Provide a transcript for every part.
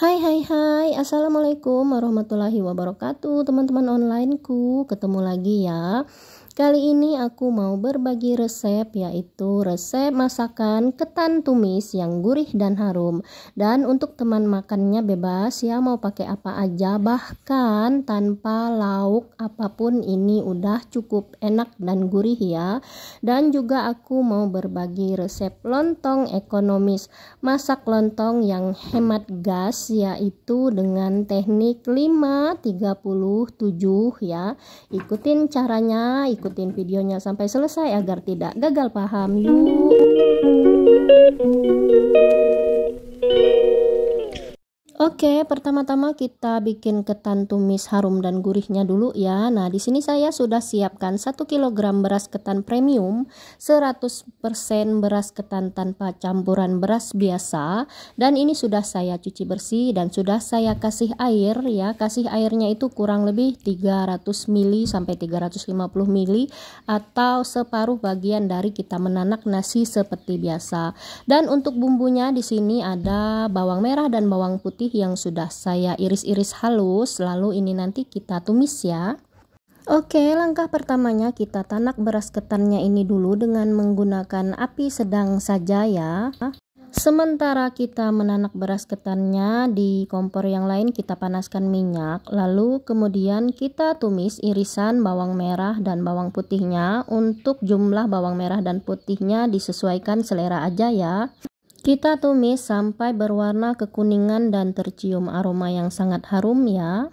Hai hai hai, Assalamualaikum warahmatullahi wabarakatuh teman-teman onlineku. Ketemu lagi ya. Kali ini aku mau berbagi resep, yaitu resep masakan ketan tumis yang gurih dan harum. Dan untuk teman makannya bebas ya, mau pakai apa aja, bahkan tanpa lauk apapun, ini udah cukup enak dan gurih ya. Dan juga aku mau berbagi resep lontong ekonomis, masak lontong yang hemat gas, yaitu dengan teknik 5-30-7 ya. Ikutin caranya, ikutin videonya sampai selesai agar tidak gagal paham. Yuk. Oke, pertama-tama kita bikin ketan tumis harum dan gurihnya dulu ya. Nah, di sini saya sudah siapkan 1 kg beras ketan premium, 100% beras ketan tanpa campuran beras biasa, dan ini sudah saya cuci bersih dan sudah saya kasih air ya. Kasih airnya itu kurang lebih 300 ml sampai 350 ml atau separuh bagian dari kita menanak nasi seperti biasa. Dan untuk bumbunya di sini ada bawang merah dan bawang putih yang sudah saya iris-iris halus. Lalu ini nanti kita tumis ya. Oke, langkah pertamanya kita tanak beras ketannya ini dulu dengan menggunakan api sedang saja ya. Sementara kita menanak beras ketannya, di kompor yang lain kita panaskan minyak. Lalu kemudian kita tumis irisan bawang merah dan bawang putihnya. Untuk jumlah bawang merah dan putihnya disesuaikan selera aja ya. Kita tumis sampai berwarna kekuningan dan tercium aroma yang sangat harum ya.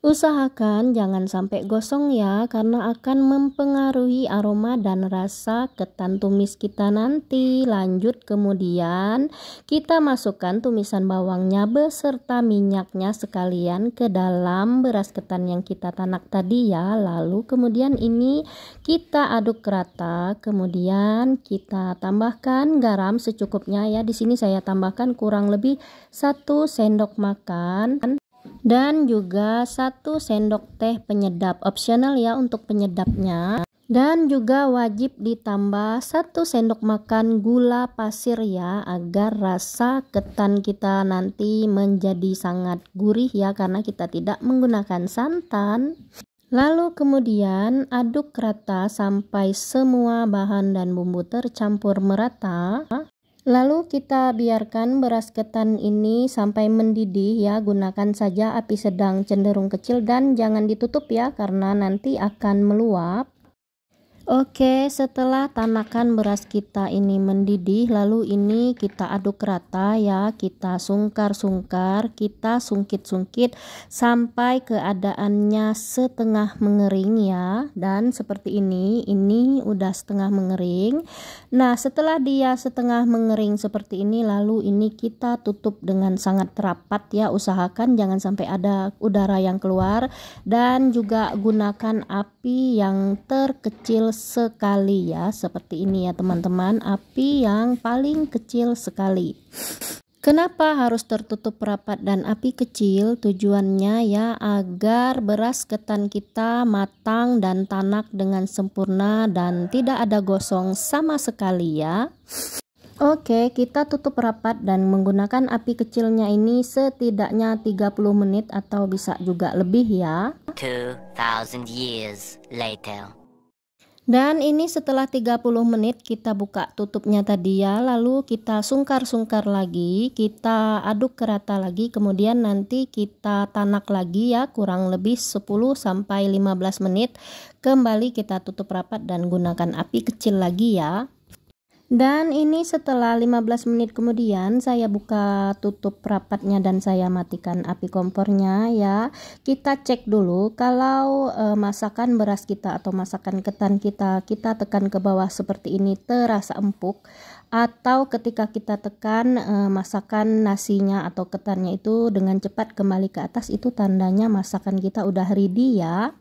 Usahakan jangan sampai gosong ya, karena akan mempengaruhi aroma dan rasa ketan tumis kita nanti. Lanjut kemudian kita masukkan tumisan bawangnya beserta minyaknya sekalian ke dalam beras ketan yang kita tanak tadi ya. Lalu kemudian ini kita aduk rata, kemudian kita tambahkan garam secukupnya ya. Di sini saya tambahkan kurang lebih 1 sendok makan. Dan juga 1 sendok teh penyedap, opsional ya untuk penyedapnya. Dan juga wajib ditambah 1 sendok makan gula pasir ya, agar rasa ketan kita nanti menjadi sangat gurih ya, karena kita tidak menggunakan santan. Lalu kemudian aduk rata sampai semua bahan dan bumbu tercampur merata. Lalu kita biarkan beras ketan ini sampai mendidih ya, gunakan saja api sedang cenderung kecil dan jangan ditutup ya, karena nanti akan meluap. Oke, setelah tanakan beras kita ini mendidih, lalu ini kita aduk rata ya, kita sungkar-sungkar, kita sungkit-sungkit sampai keadaannya setengah mengering ya. Dan seperti ini udah setengah mengering. Nah, setelah dia setengah mengering seperti ini, lalu ini kita tutup dengan sangat rapat ya, usahakan jangan sampai ada udara yang keluar, dan juga gunakan api yang terkecil sekali ya, seperti ini ya teman-teman, api yang paling kecil sekali. Kenapa harus tertutup rapat dan api kecil? Tujuannya ya agar beras ketan kita matang dan tanak dengan sempurna dan tidak ada gosong sama sekali ya. Oke, kita tutup rapat dan menggunakan api kecilnya ini setidaknya 30 menit atau bisa juga lebih ya. 2000 years later. Dan ini setelah 30 menit kita buka tutupnya tadi ya, lalu kita sungkar-sungkar lagi, kita aduk rata lagi, kemudian nanti kita tanak lagi ya, kurang lebih 10-15 menit. Kembali kita tutup rapat dan gunakan api kecil lagi ya. Dan ini setelah 15 menit kemudian saya buka tutup rapatnya dan saya matikan api kompornya ya. Kita cek dulu kalau masakan beras kita atau masakan ketan kita tekan ke bawah seperti ini terasa empuk, atau ketika kita tekan masakan nasinya atau ketannya itu dengan cepat kembali ke atas, itu tandanya masakan kita udah ready ya.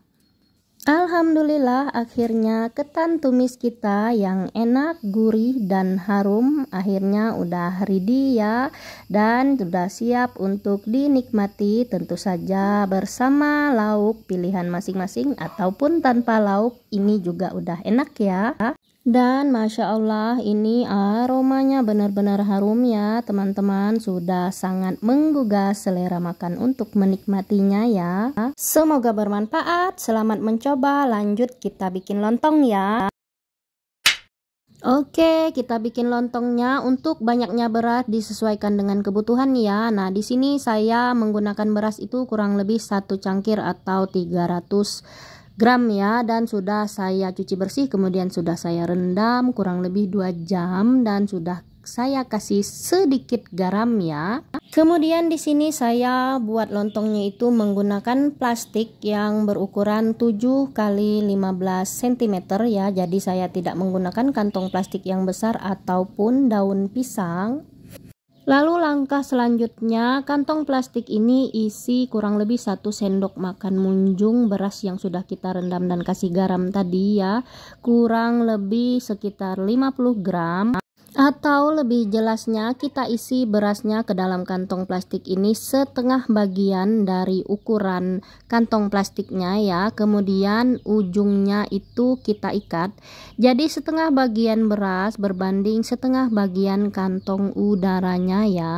Alhamdulillah, akhirnya ketan tumis kita yang enak, gurih, dan harum akhirnya udah ready ya, dan sudah siap untuk dinikmati, tentu saja bersama lauk pilihan masing-masing ataupun tanpa lauk, ini juga udah enak ya. Dan Masya Allah, ini aromanya benar-benar harum ya teman-teman, sudah sangat menggugah selera makan untuk menikmatinya ya. Semoga bermanfaat, selamat mencoba, lanjut kita bikin lontong ya. Oke, kita bikin lontongnya. Untuk banyaknya beras disesuaikan dengan kebutuhan ya. Nah, di sini saya menggunakan beras itu kurang lebih 1 cangkir atau 300 gram ya, dan sudah saya cuci bersih, kemudian sudah saya rendam kurang lebih 2 jam dan sudah saya kasih sedikit garam ya. Kemudian di sini saya buat lontongnya itu menggunakan plastik yang berukuran 7 kali 15 cm ya. Jadi saya tidak menggunakan kantong plastik yang besar ataupun daun pisang. Lalu langkah selanjutnya, kantong plastik ini isi kurang lebih 1 sendok makan munjung beras yang sudah kita rendam dan kasih garam tadi ya. Kurang lebih sekitar 50 gram. Atau lebih jelasnya, kita isi berasnya ke dalam kantong plastik ini setengah bagian dari ukuran kantong plastiknya ya. Kemudian ujungnya itu kita ikat. Jadi setengah bagian beras berbanding setengah bagian kantong udaranya ya.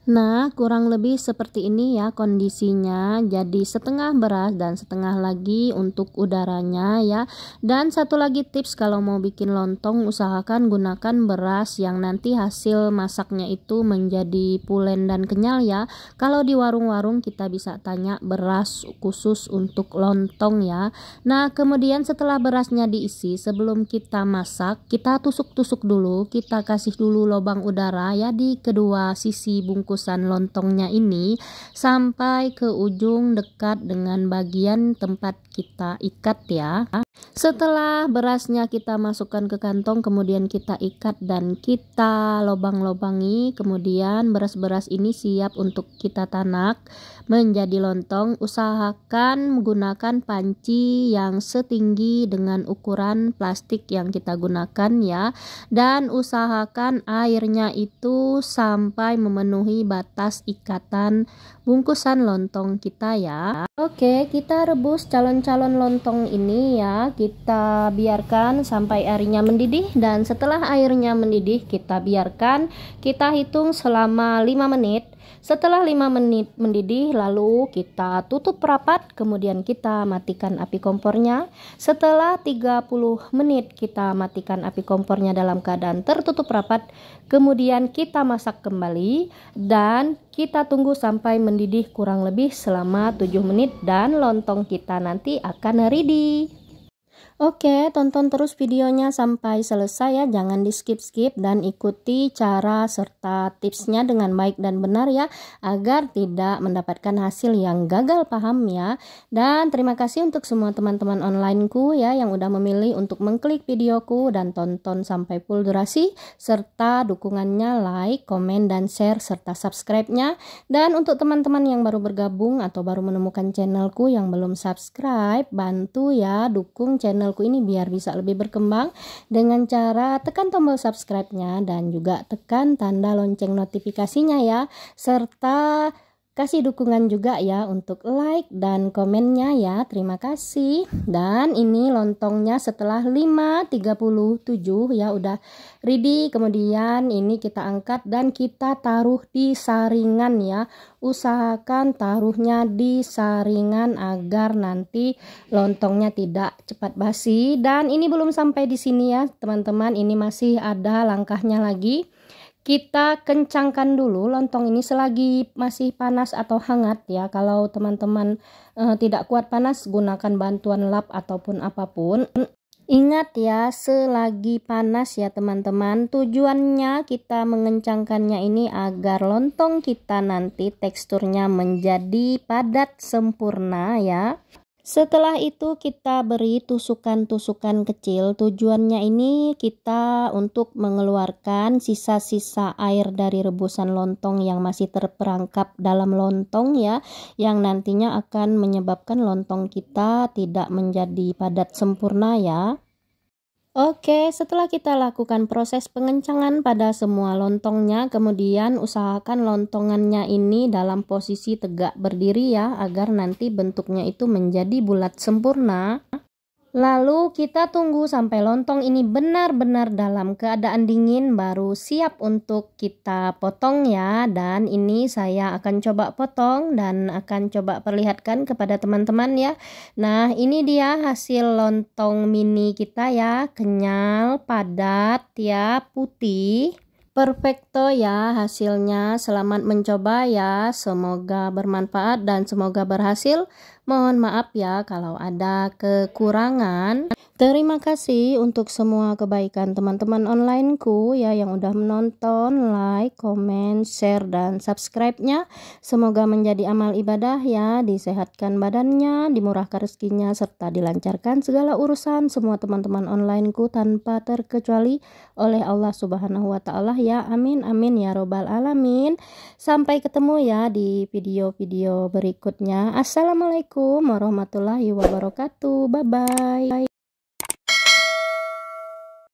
Nah, kurang lebih seperti ini ya kondisinya. Jadi setengah beras dan setengah lagi untuk udaranya ya. Dan satu lagi tips, kalau mau bikin lontong usahakan gunakan beras yang nanti hasil masaknya itu menjadi pulen dan kenyal ya. Kalau di warung-warung kita bisa tanya beras khusus untuk lontong ya. Nah, kemudian setelah berasnya diisi, sebelum kita masak, kita tusuk-tusuk dulu, kita kasih dulu lubang udara ya di kedua sisi bungkusan lontongnya ini sampai ke ujung dekat dengan bagian tempat kita ikat ya. Setelah berasnya kita masukkan ke kantong, kemudian kita ikat dan kita lobang-lobangi, kemudian beras-beras ini siap untuk kita tanak menjadi lontong. Usahakan menggunakan panci yang setinggi dengan ukuran plastik yang kita gunakan ya, dan usahakan airnya itu sampai memenuhi batas ikatan bungkusan lontong kita ya. Oke, kita rebus calon-calon lontong ini ya. Kita biarkan sampai airnya mendidih, dan setelah airnya mendidih kita biarkan, kita hitung selama 5 menit. Setelah 5 menit mendidih, lalu kita tutup rapat, kemudian kita matikan api kompornya. Setelah 30 menit kita matikan api kompornya dalam keadaan tertutup rapat, kemudian kita masak kembali dan kita tunggu sampai mendidih kurang lebih selama 7 menit dan lontong kita nanti akan ready. Oke, tonton terus videonya sampai selesai ya, jangan di skip-skip dan ikuti cara serta tipsnya dengan baik dan benar ya, agar tidak mendapatkan hasil yang gagal paham ya. Dan terima kasih untuk semua teman-teman onlineku ya yang udah memilih untuk mengklik videoku dan tonton sampai full durasi, serta dukungannya like, komen, dan share serta subscribe-nya. Dan untuk teman-teman yang baru bergabung atau baru menemukan channelku yang belum subscribe, bantu ya dukung channelku ini biar bisa lebih berkembang dengan cara tekan tombol subscribe-nya dan juga tekan tanda lonceng notifikasinya ya, serta kasih dukungan juga ya untuk like dan komennya ya. Terima kasih. Dan ini lontongnya setelah 5.37 ya udah ready. Kemudian ini kita angkat dan kita taruh di saringan ya. Usahakan taruhnya di saringan agar nanti lontongnya tidak cepat basi. Dan ini belum sampai di sini ya teman-teman, ini masih ada langkahnya lagi. Kita kencangkan dulu lontong ini selagi masih panas atau hangat ya. Kalau teman-teman tidak kuat panas, gunakan bantuan lap ataupun apapun. Ingat ya, selagi panas ya teman-teman. Tujuannya kita mengencangkannya ini agar lontong kita nanti teksturnya menjadi padat sempurna ya. Setelah itu kita beri tusukan-tusukan kecil. Tujuannya ini kita untuk mengeluarkan sisa-sisa air dari rebusan lontong yang masih terperangkap dalam lontong ya, yang nantinya akan menyebabkan lontong kita tidak menjadi padat sempurna ya. Oke, setelah kita lakukan proses pengencangan pada semua lontongnya, kemudian usahakan lontongannya ini dalam posisi tegak berdiri ya, agar nanti bentuknya itu menjadi bulat sempurna. Lalu kita tunggu sampai lontong ini benar-benar dalam keadaan dingin, baru siap untuk kita potong ya. Dan ini saya akan coba potong dan akan coba perlihatkan kepada teman-teman ya. Nah, ini dia hasil lontong mini kita ya, kenyal, padat ya, putih. Perfecto ya hasilnya. Selamat mencoba ya, semoga bermanfaat dan semoga berhasil. Mohon maaf ya kalau ada kekurangan. Terima kasih untuk semua kebaikan teman-teman onlineku ya yang udah menonton, like, comment, share, dan subscribe-nya. Semoga menjadi amal ibadah ya, disehatkan badannya, dimurahkan rezekinya, serta dilancarkan segala urusan semua teman-teman onlineku tanpa terkecuali oleh Allah Subhanahu wa Ta'ala ya. Amin amin ya robbal alamin. Sampai ketemu ya di video-video berikutnya. Assalamualaikum warahmatullahi wabarakatuh. Bye bye.